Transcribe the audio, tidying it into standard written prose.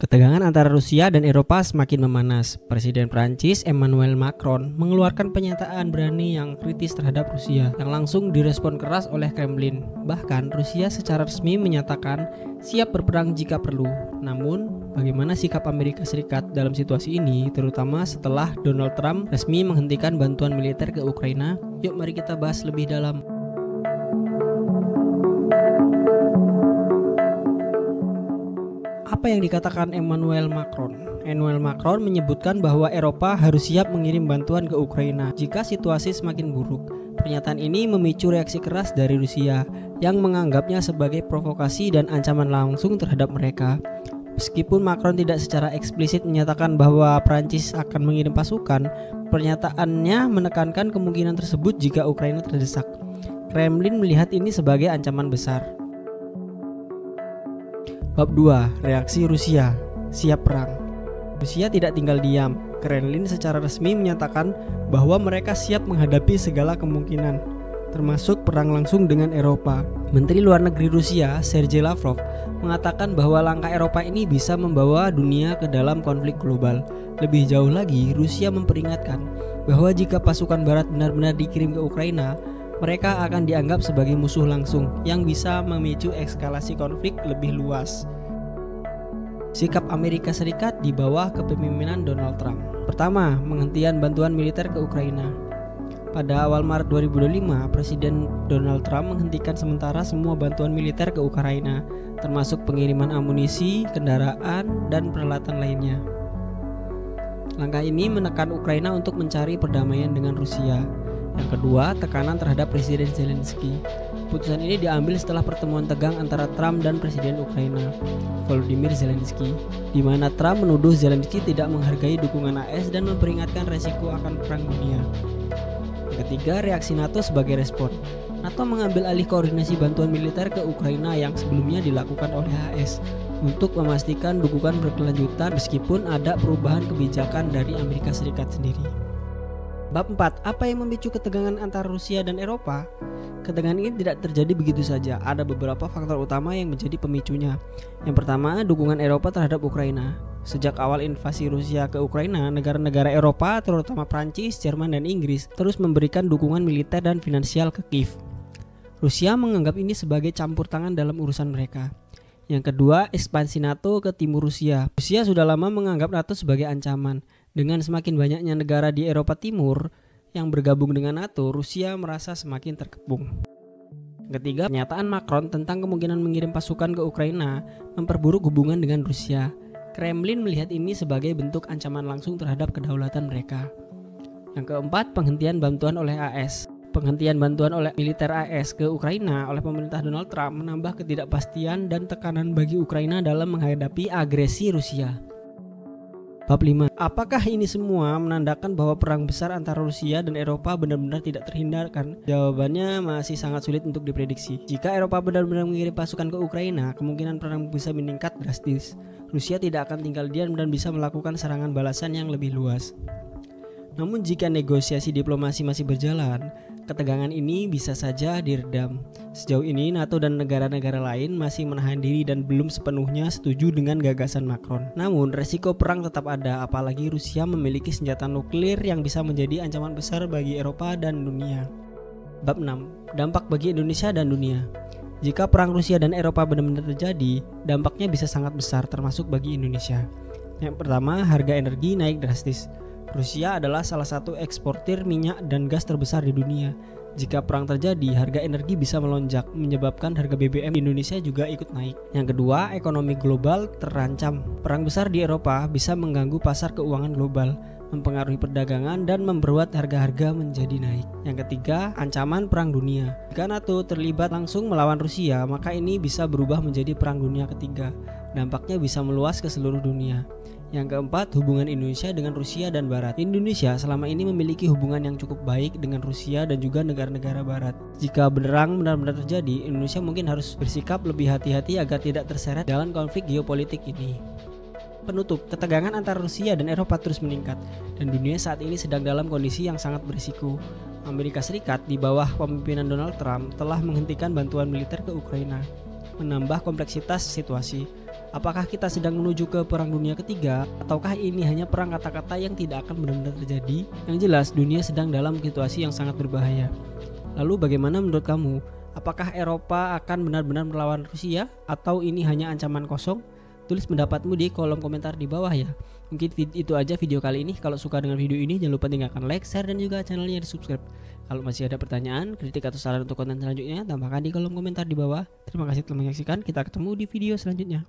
Ketegangan antara Rusia dan Eropa semakin memanas. Presiden Prancis Emmanuel Macron mengeluarkan pernyataan berani yang kritis terhadap Rusia yang langsung direspon keras oleh Kremlin. Bahkan Rusia secara resmi menyatakan siap berperang jika perlu. Namun, bagaimana sikap Amerika Serikat dalam situasi ini, terutama setelah Donald Trump resmi menghentikan bantuan militer ke Ukraina? Yuk mari kita bahas lebih dalam. Apa yang dikatakan Emmanuel Macron? Emmanuel Macron menyebutkan bahwa Eropa harus siap mengirim bantuan ke Ukraina jika situasi semakin buruk. Pernyataan ini memicu reaksi keras dari Rusia yang menganggapnya sebagai provokasi dan ancaman langsung terhadap mereka. Meskipun Macron tidak secara eksplisit menyatakan bahwa Prancis akan mengirim pasukan, pernyataannya menekankan kemungkinan tersebut jika Ukraina terdesak. Kremlin melihat ini sebagai ancaman besar. Bab 2. Reaksi Rusia. Siap perang. Rusia tidak tinggal diam. Kremlin secara resmi menyatakan bahwa mereka siap menghadapi segala kemungkinan, termasuk perang langsung dengan Eropa. Menteri Luar Negeri Rusia, Sergei Lavrov, mengatakan bahwa langkah Eropa ini bisa membawa dunia ke dalam konflik global. Lebih jauh lagi, Rusia memperingatkan bahwa jika pasukan Barat benar-benar dikirim ke Ukraina, mereka akan dianggap sebagai musuh langsung yang bisa memicu eskalasi konflik lebih luas. Sikap Amerika Serikat di bawah kepemimpinan Donald Trump. Pertama, penghentian bantuan militer ke Ukraina. Pada awal Maret 2025, Presiden Donald Trump menghentikan sementara semua bantuan militer ke Ukraina, termasuk pengiriman amunisi, kendaraan, dan peralatan lainnya. Langkah ini menekan Ukraina untuk mencari perdamaian dengan Rusia. Yang kedua, tekanan terhadap Presiden Zelensky. Keputusan ini diambil setelah pertemuan tegang antara Trump dan Presiden Ukraina, Volodymyr Zelensky, di mana Trump menuduh Zelensky tidak menghargai dukungan AS dan memperingatkan resiko akan perang dunia. Yang ketiga, reaksi NATO sebagai respon. NATO mengambil alih koordinasi bantuan militer ke Ukraina yang sebelumnya dilakukan oleh AS untuk memastikan dukungan berkelanjutan meskipun ada perubahan kebijakan dari Amerika Serikat sendiri. Bab 4. Apa yang memicu ketegangan antara Rusia dan Eropa? Ketegangan ini tidak terjadi begitu saja. Ada beberapa faktor utama yang menjadi pemicunya. Yang pertama, dukungan Eropa terhadap Ukraina. Sejak awal invasi Rusia ke Ukraina, negara-negara Eropa, terutama Prancis, Jerman, dan Inggris, terus memberikan dukungan militer dan finansial ke Kiev. Rusia menganggap ini sebagai campur tangan dalam urusan mereka. Yang kedua, ekspansi NATO ke timur Rusia. Rusia sudah lama menganggap NATO sebagai ancaman. Dengan semakin banyaknya negara di Eropa Timur yang bergabung dengan NATO, Rusia merasa semakin terkepung. Ketiga, pernyataan Macron tentang kemungkinan mengirim pasukan ke Ukraina memperburuk hubungan dengan Rusia. Kremlin melihat ini sebagai bentuk ancaman langsung terhadap kedaulatan mereka. Yang keempat, penghentian bantuan oleh AS. Penghentian bantuan oleh militer AS ke Ukraina oleh pemerintah Donald Trump menambah ketidakpastian dan tekanan bagi Ukraina dalam menghadapi agresi Rusia. Bab 5. Apakah ini semua menandakan bahwa perang besar antara Rusia dan Eropa benar-benar tidak terhindarkan? Jawabannya masih sangat sulit untuk diprediksi. Jika Eropa benar-benar mengirim pasukan ke Ukraina, kemungkinan perang bisa meningkat drastis. Rusia tidak akan tinggal diam dan bisa melakukan serangan balasan yang lebih luas. Namun jika negosiasi diplomasi masih berjalan, ketegangan ini bisa saja diredam. Sejauh ini NATO dan negara-negara lain masih menahan diri dan belum sepenuhnya setuju dengan gagasan Macron. Namun resiko perang tetap ada, apalagi Rusia memiliki senjata nuklir yang bisa menjadi ancaman besar bagi Eropa dan dunia. Bab 6. Dampak bagi Indonesia dan dunia. Jika perang Rusia dan Eropa benar-benar terjadi, dampaknya bisa sangat besar termasuk bagi Indonesia. Yang pertama, harga energi naik drastis. Rusia adalah salah satu eksportir minyak dan gas terbesar di dunia. Jika perang terjadi, harga energi bisa melonjak, menyebabkan harga BBM di Indonesia juga ikut naik. Yang kedua, ekonomi global terancam. Perang besar di Eropa bisa mengganggu pasar keuangan global, mempengaruhi perdagangan, dan membuat harga-harga menjadi naik. Yang ketiga, ancaman perang dunia. Jika NATO terlibat langsung melawan Rusia, maka ini bisa berubah menjadi perang dunia ketiga. Dampaknya bisa meluas ke seluruh dunia. Yang keempat, hubungan Indonesia dengan Rusia dan Barat. Indonesia selama ini memiliki hubungan yang cukup baik dengan Rusia dan juga negara-negara Barat. Jika benar-benar terjadi, Indonesia mungkin harus bersikap lebih hati-hati agar tidak terseret dalam konflik geopolitik ini. Penutup, ketegangan antara Rusia dan Eropa terus meningkat, dan dunia saat ini sedang dalam kondisi yang sangat berisiko. Amerika Serikat di bawah kepemimpinan Donald Trump telah menghentikan bantuan militer ke Ukraina, menambah kompleksitas situasi. Apakah kita sedang menuju ke perang dunia ketiga, ataukah ini hanya perang kata-kata yang tidak akan benar-benar terjadi? Yang jelas dunia sedang dalam situasi yang sangat berbahaya. Lalu bagaimana menurut kamu? Apakah Eropa akan benar-benar melawan Rusia, atau ini hanya ancaman kosong? Tulis pendapatmu di kolom komentar di bawah ya. Mungkin itu aja video kali ini. Kalau suka dengan video ini jangan lupa tinggalkan like, share, dan juga channelnya di subscribe. Kalau masih ada pertanyaan, kritik, atau saran untuk konten selanjutnya, tambahkan di kolom komentar di bawah. Terima kasih telah menyaksikan. Kita ketemu di video selanjutnya.